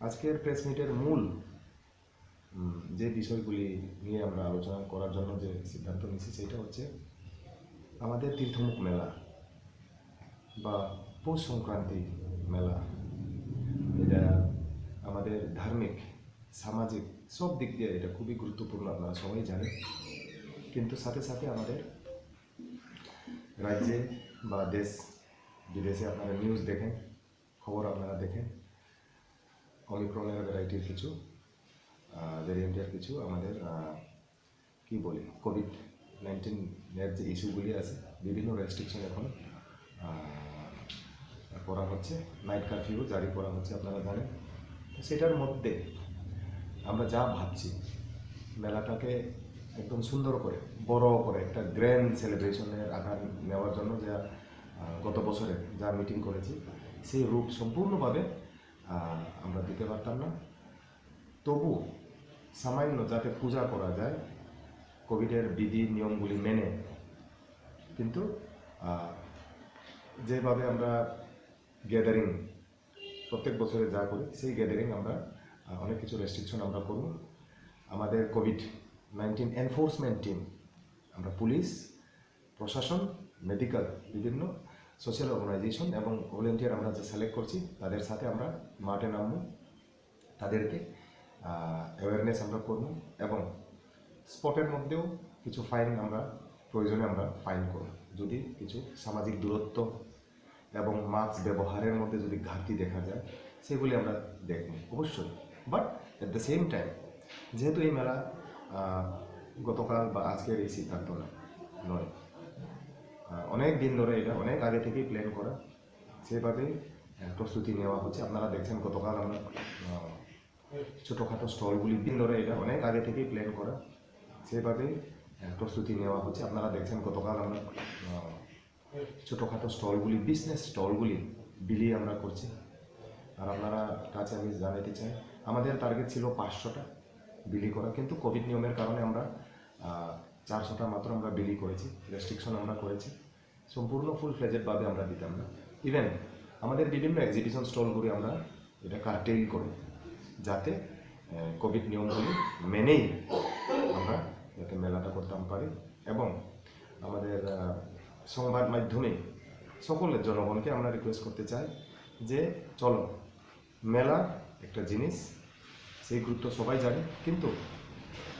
আজকের প্রেস মিটের মূল যে বিষয়গুলি নিয়ে আমরা আলোচনা করার জন্য যে সিদ্ধান্ত নিয়েছি সেটা হচ্ছে আমাদের তীর্থমুখ মেলা বা পৌষ সংক্রান্তি মেলা। এটা আমাদের ধার্মিক, সামাজিক সব দিক দিয়ে এটা খুবই গুরুত্বপূর্ণ, আপনারা সবাই জানেন। কিন্তু সাথে সাথে আমাদের রাজ্যে বা দেশ বিদেশে আপনারা নিউজ দেখেন, খবর আপনারা দেখেন, অমিক্রনের ভ্যারাইটির কিছু ভ্যারিয়েন্টের কিছু আমাদের কি বলি কোভিড-19 যে ইস্যুগুলি আছে, বিভিন্ন রেস্ট্রিকশন এখন করা হচ্ছে, নাইট কারফিউ জারি করা হচ্ছে, আপনারা জানেন। তো সেটার মধ্যে আমরা যা ভাবছি মেলাটাকে একদম সুন্দর করে বড় করে একটা গ্র্যান্ড সেলিব্রেশনের আকার নেওয়ার জন্য যা গত বছরে যা মিটিং করেছি সেই রূপ সম্পূর্ণভাবে আমরা দিতে পারতাম না। তবু সামান্য যাতে পূজা করা যায় কোভিডের বিধি নিয়মগুলি মেনে, কিন্তু যেভাবে আমরা গ্যাদারিং প্রত্যেক বছরে যা করি সেই গ্যাদারিং আমরা অনেক কিছু রেস্ট্রিকশন আমরা করব। আমাদের কোভিড-19 এনফোর্সমেন্ট টিম, আমরা পুলিশ, প্রশাসন, মেডিকেল, বিভিন্ন সোশ্যাল অর্গানাইজেশন এবং ভলেন্টিয়ার আমরা যে সিলেক্ট করছি তাদের সাথে আমরা মাঠে নামব, তাদেরকে অ্যাওয়ারনেস আমরা করব এবং স্পটের মধ্যেও কিছু ফাইন আমরা প্রয়োজনে আমরা ফাইন করব যদি কিছু সামাজিক দূরত্ব এবং মাস্ক ব্যবহারের মধ্যে যদি ঘাটতি দেখা যায়, সেগুলি আমরা দেখব অবশ্যই। But at the same time যেহেতু এই মেলা গতকাল বা আজকের এই সিদ্ধান্ত নয়, অনেক দিন ধরে এটা অনেক আগে থেকেই প্ল্যান করা, সেভাবেই প্রস্তুতি নেওয়া হচ্ছে। আপনারা দেখছেন গতকাল আমরা ছোটোখাটো স্টলগুলি দিন ধরে এটা অনেক আগে থেকেই প্ল্যান করা, সেভাবেই প্রস্তুতি নেওয়া হচ্ছে। আপনারা দেখছেন গতকাল আমরা ছোটোখাটো স্টলগুলি, বিজনেস স্টলগুলি বিলি আমরা করছি। আর আপনারা কাছে আমি জানাতে চাই, আমাদের টার্গেট ছিল 500টা বিলি করা, কিন্তু কোভিড নিয়মের কারণে আমরা 400টা মাত্র আমরা বিলি করেছি, রেস্ট্রিকশন আমরা করেছি। সম্পূর্ণ ফুল ফ্লেজেডভাবে আমরা দিতাম না। ইভেন আমাদের বিভিন্ন এক্সিবিশন স্টলগুলি আমরা এটা কার্টেল করি যাতে কোভিড নিয়মগুলি মেনেই আমরা যাতে মেলাটা করতে পারি। এবং আমাদের সংবাদ মাধ্যমে সকলের জনগণকে আমরা রিকোয়েস্ট করতে চাই যে চলো, মেলা একটা জিনিস, সেই গুরুত্ব সবাই জানে, কিন্তু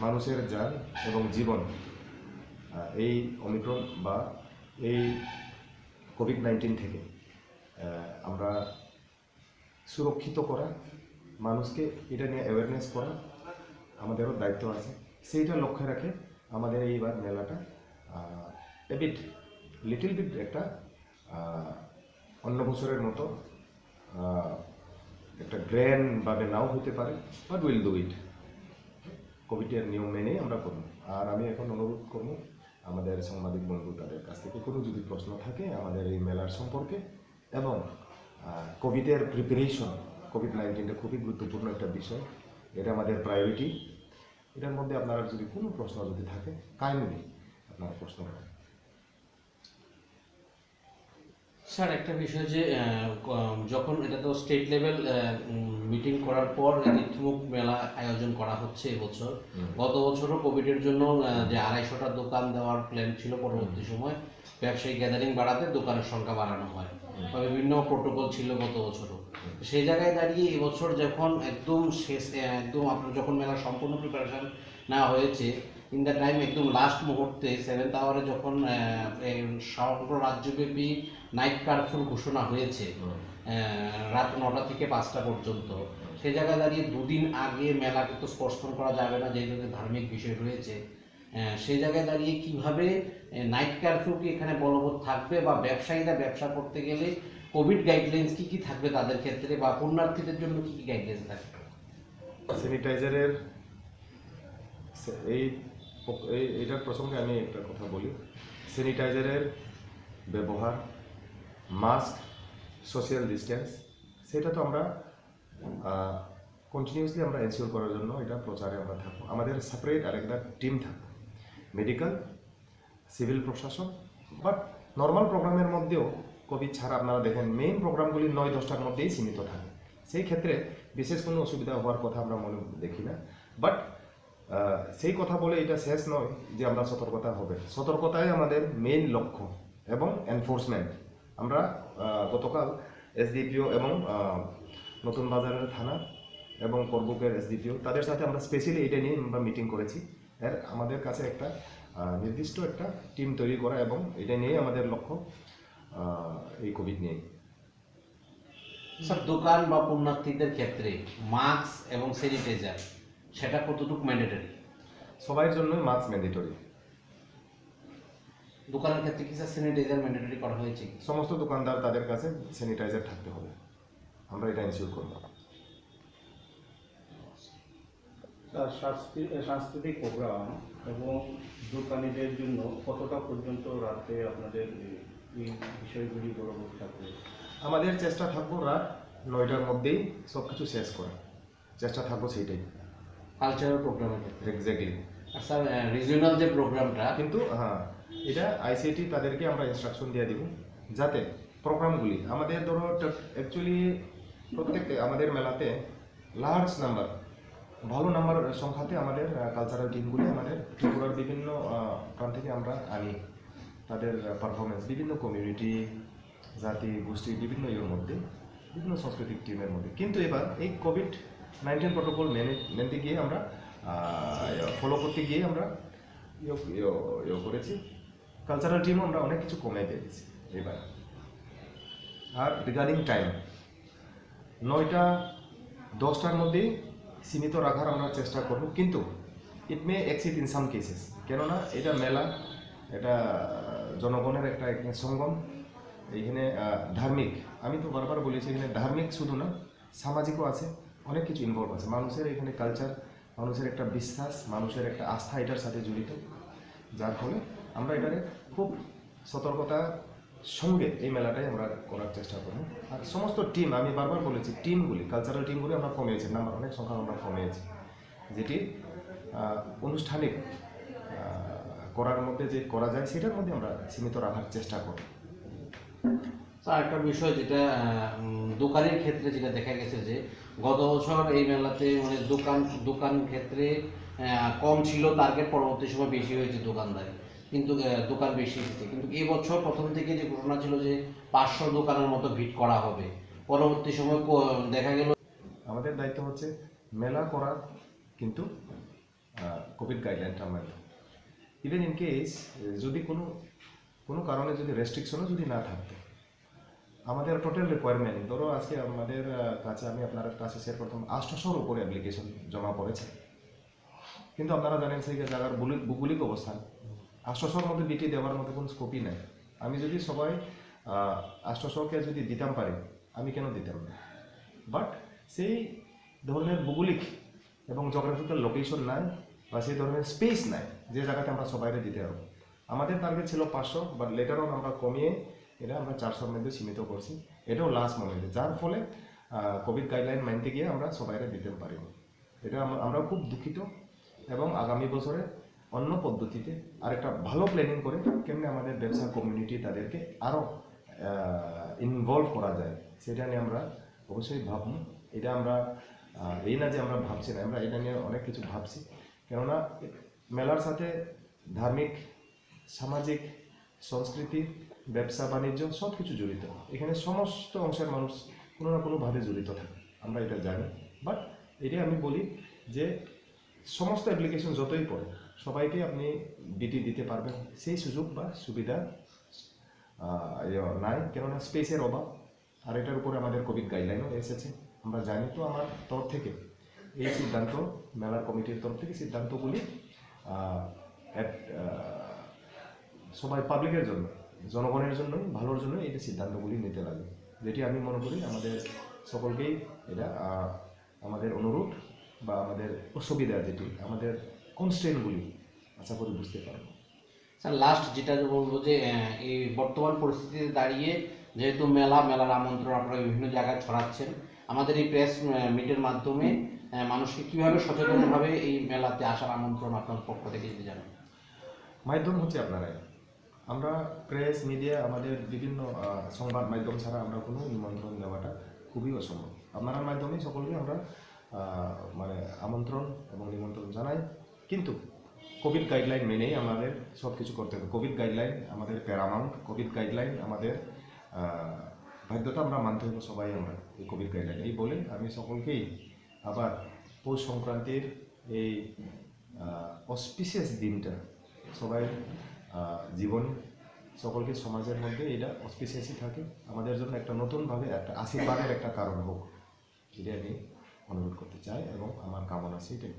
মানুষের জান এবং জীবন এই অমিক্রন বা এই কোভিড-19 থেকে আমরা সুরক্ষিত করা, মানুষকে এটা নিয়ে অ্যাওয়ারনেস করা আমাদেরও দায়িত্ব আছে। সেইটা লক্ষ্যে রাখে আমাদের এইবার মেলাটা লিটল বিট একটা অন্য বছরের মতো একটা গ্র্যান্ডভাবে নাও হতে পারে, বাট উইল ডু ইট। কোভিডের নিয়ম মেনেই আমরা করব। আর আমি এখন অনুরোধ করব আমাদের সাংবাদিক বন্ধু তাদের কাছ থেকে কোনো যদি প্রশ্ন থাকে আমাদের এই মেলার সম্পর্কে এবং কোভিডের প্রিপারেশন, কোভিড-19টা খুবই গুরুত্বপূর্ণ একটা বিষয়, এটা আমাদের প্রায়োরিটি। এটার মধ্যে আপনারা যদি কোনো প্রশ্ন যদি থাকে কাইন্ডলি আপনারা প্রশ্ন করেন। স্যার, একটা বিষয় যে যখন এটা তো স্টেট লেভেল মিটিং করার পর তীর্থমুখ মেলা আয়োজন করা হচ্ছে এবছর, গত বছরও কোভিডের জন্য যে 250টা দোকান দেওয়ার প্ল্যান ছিল, পরবর্তী সময় ব্যবসায়িক গ্যাদারিং বাড়াতে দোকানের সংখ্যা বাড়ানো হয়, বিভিন্ন প্রোটোকল ছিল গত বছরও। সেই জায়গায় দাঁড়িয়ে এবছর যখন একদম শেষ, একদম আপনার যখন মেলার সম্পূর্ণ প্রিপারেশন নেওয়া হয়েছে, ইন দ্য টাইম একদম লাস্ট মুহূর্তে 7th আওয়ারে যখন সমগ্র রাজ্যব্যাপী নাইট কারফিউ ঘোষণা হয়েছে রাত 9টা থেকে 5টা পর্যন্ত, সেই জায়গায় দাঁড়িয়ে 2 দিন আগে মেলা কিন্তু স্পর্শন করা যাবে না, যেহেতু ধার্মিক বিষয় রয়েছে। সেই জায়গায় দাঁড়িয়ে কিভাবে নাইট কারফিউ কি এখানে বলবৎ থাকবে, বা ব্যবসায়ীরা ব্যবসা করতে গেলে কোভিড গাইডলাইন্স কি থাকবে তাদের ক্ষেত্রে, বা পুণ্যার্থীদের জন্য কি গাইডলাইন্স থাকবে? স্যানিটাইজারের এইটার প্রসঙ্গে আমি একটা কথা বলি। স্যানিটাইজারের ব্যবহার, মাস্ক, সোশ্যাল ডিস্টেন্স, সেটা তো আমরা কন্টিনিউসলি আমরা এনশিওর করার জন্য এটা প্রচারে আমরা থাকবো। আমাদের সেপারেট আরেকটা টিম থাকবে, মেডিকেল, সিভিল প্রশাসন। বাট নর্মাল প্রোগ্রামের মধ্যেও কোভিড ছাড়া আপনারা দেখেন মেইন প্রোগ্রামগুলি 9-10টার মধ্যেই সীমিত থাকে। সেই ক্ষেত্রে বিশেষ কোনো অসুবিধা হওয়ার কথা আমরা মনে দেখি না। বাট সেই কথা বলে এটা শেষ নয় যে আমরা সতর্কতা হবে, সতর্কতাই আমাদের মেইন লক্ষ্য এবং এনফোর্সমেন্ট। আমরা গতকাল এসডিপিও এবং নতুন বাজারের থানা এবং করবুকের এসডিপিও তাদের সাথে আমরা স্পেশালি এটা নিয়ে আমরা মিটিং করেছি। এর আমাদের কাছে একটা নির্দিষ্ট একটা টিম তৈরি করা এবং এটা নিয়ে আমাদের লক্ষ্য এই কোভিড নিয়ে। স্যার, দোকান বা পুণ্যার্থীদের ক্ষেত্রে মাস্ক এবং স্যানিটাইজার সেটা কতটুকু ম্যান্ডেটরি? সবার জন্যই মাস্ক ম্যান্ডেটরি। দোকানের ক্ষেত্রে কি স্যার স্যানিটাইজার ম্যান্ডেটরি করা হয়েছে? সমস্ত দোকানদার তাদের কাছে স্যানিটাইজার থাকতে হবে, আমরা এটা ইনশিওর করব। সাংস্কৃতিক প্রোগ্রাম এবং দোকানিদের জন্য কতটা পর্যন্ত রাতে আপনাদের এই বিষয়গুলি বলবৎ থাকবে? আমাদের চেষ্টা থাকবো রাত 9টার মধ্যেই সব কিছু শেষ করার চেষ্টা থাকবো, সেইটাই কালচারাল প্রোগ্রামে এক্স্যাক্টলি। আর স্যার, রিজিওনাল যে প্রোগ্রামটা, কিন্তু হ্যাঁ, এটা আইসিটি তাদেরকে আমরা ইনস্ট্রাকশন দিয়ে দিব যাতে প্রোগ্রামগুলি আমাদের ধরো অ্যাকচুয়ালি প্রত্যেক আমাদের মেলাতে লার্জ নাম্বার ভালো নাম্বার সংখ্যাতে আমাদের কালচারাল টিমগুলি আমাদের ত্রিপুরার বিভিন্ন প্রান্ত থেকে আমরা আনি তাদের পারফরমেন্স বিভিন্ন কমিউনিটি জাতি গোষ্ঠী বিভিন্ন ইয়ের মধ্যে বিভিন্ন সাংস্কৃতিক টিমের মধ্যে। কিন্তু এবার এই কোভিড-19 প্রোটোকল মেনতে গিয়ে আমরা ফলো করতে গিয়ে আমরা করেছি, কালচারাল টিমও আমরা অনেক কিছু কমে দিয়েছি এবার। আর রিগার্ডিং টাইম 9টা 10টার মধ্যেই সীমিত রাখার আমরা চেষ্টা করব, কিন্তু ইট মে এক্সিড ইন সাম কেসেস। কেননা এটা মেলা, এটা জনগণের একটা সঙ্গম, এইখানে ধার্মিক, আমি তো বারবার বলেছি এখানে ধার্মিক শুধু না সামাজিকও আছে, অনেক কিছু ইনভলভ আছে। মানুষের এখানে কালচার, মানুষের একটা বিশ্বাস, মানুষের একটা আস্থা এটার সাথে জড়িত, যার ফলে আমরা এটাকে খুব সতর্কতার সঙ্গে এই মেলাটাই আমরা করার চেষ্টা করব। আর সমস্ত টিম, আমি বারবার বলেছি টিমগুলি, কালচারাল টিমগুলি আমরা কমিয়েছি, নাম্বার অনেক সংখ্যা আমরা কমিয়েছি, যেটি আনুষ্ঠানিক করার মধ্যে যে করা যায় সেটার মধ্যে আমরা সীমিত রাখার চেষ্টা করব। স্যার, একটা বিষয় যেটা দোকানের ক্ষেত্রে যেটা দেখা গেছে যে গত বছর এই মেলাতে মানে দোকান ক্ষেত্রে কম ছিল টার্গেট, পরবর্তী সময় বেশি হয়েছে দোকানদারি, কিন্তু দোকান বেশি এসেছে। কিন্তু এই বছর প্রথম থেকে যে ঘোষণা ছিল যে 500 দোকানের মতো ভিড় করা হবে, পরবর্তী সময় দেখা গেল। আমাদের দায়িত্ব হচ্ছে মেলা করার, কিন্তু কোভিড গাইডলাইনটা মানতে। ইভেন ইন কেস যদি কোনো কারণে যদি রেস্ট্রিকশনও যদি না থাকতো, আমাদের টোটাল রিকোয়ারমেন্ট ধরো আজকে আমাদের কাছে, আমি আপনার কাছে শেয়ার করতাম 800-র উপরে অ্যাপ্লিকেশন জমা পড়েছে, কিন্তু আপনারা জানেন সেই জায়গার ভৌগোলিক অবস্থান 800-র মধ্যে বিটি দেওয়ার মতো কোনো স্কোপই নাই। আমি যদি সবাই 800-কে যদি দিতাম পারি, আমি কেন দিতাম না? বাট সেই ধরনের ভৌগোলিক এবং জিওগ্রাফিক্যাল লোকেশন নাই, বা সেই ধরনের স্পেস নাই যে জায়গাতে আমরা সবাইকে দিতে পারবো। আমাদের টার্গেট ছিল 500, বাট লেটার অন আমরা কমিয়ে এটা আমরা 400-র মধ্যে সীমিত করছি, এটাও লাস্ট মোমেন্টে, যার ফলে কোভিড গাইডলাইন মানতে গিয়ে আমরা সবাইকে দিতে পারিনি। এটা আমরা খুব দুঃখিত, এবং আগামী বছরে অন্য পদ্ধতিতে আরেকটা ভালো প্ল্যানিং করে কেমনে আমাদের ব্যবসা কমিউনিটি তাদেরকে আরও ইনভলভ করা যায় সেটা নিয়ে আমরা অবশ্যই ভাববো। এটা আমরা এই না যে আমরা ভাবছি না, আমরা এটা নিয়ে অনেক কিছু ভাবছি। কেননা মেলার সাথে ধার্মিক, সামাজিক, সংস্কৃতি, ব্যবসা বাণিজ্য সব কিছু জড়িত। এখানে সমস্ত অংশের মানুষ কোনো না কোনোভাবে জড়িত থাকে, আমরা এটা জানি। বাট এটাই আমি বলি যে সমস্ত অ্যাপ্লিকেশন যতই পড়ে সবাইকে আপনি বিটি দিতে পারবেন সেই সুযোগ বা সুবিধা নাই, কেননা স্পেসের অভাব। আর এটার উপরে আমাদের কোভিড গাইডলাইনও এসেছে, আমরা জানি। তো আমার তরফ থেকে এই সিদ্ধান্ত, মেলার কমিটির তরফ থেকে সিদ্ধান্তগুলি সবাই পাবলিকের জন্য, জনগণের জন্য, ভালোর জন্য এই সিদ্ধান্তগুলি নিতে লাগে, যেটি আমি মনে করি আমাদের সকলকেই এটা আমাদের অনুরোধ বা আমাদের অসুবিধা, যেটি আমাদের কনস্ট্রেন্টগুলি আশা করি বুঝতে পারবো। স্যার, লাস্ট যেটা বলবো যে এই বর্তমান পরিস্থিতিতে দাঁড়িয়ে যেহেতু মেলার আমন্ত্রণ আপনারা বিভিন্ন জায়গায় ছড়াচ্ছেন, আমাদের এই প্রেস মিটের মাধ্যমে মানুষকে কীভাবে সচেতনভাবে এই মেলাতে আসার আমন্ত্রণ আপনার পক্ষ থেকে যদি জানেন? মাধ্যম হচ্ছে আপনারাই। আমরা প্রেস মিডিয়া, আমাদের বিভিন্ন সংবাদ মাধ্যম ছাড়া আমরা কোনো নিমন্ত্রণ দেওয়াটা খুবই অসম্ভব। আপনার মাধ্যমে সকলকে আমরা মানে আমন্ত্রণ এবং নিমন্ত্রণ জানাই। কিন্তু কোভিড গাইডলাইন মেনেই আমাদের সব কিছু করতে হবে। কোভিড গাইডলাইন আমাদের প্যারামাউন্ট, কোভিড গাইডলাইন আমাদের বাধ্যতা আমরা মানতে হবে সবাই আমরা এই কোভিড গাইডলাইন। এই বলে আমি সকলকেই আবার পৌষ সংক্রান্তির এই অসপিসিয়াস দিনটা সবাই জীবন সকলকে সমাজের মধ্যে এটা অসপিসিয়াসই থাকে, আমাদের জন্য একটা নতুনভাবে একটা আশীর্বাদের একটা কারণ হোক, এটা আমি অনুরোধ করতে চাই এবং আমার কামনা সেটাই।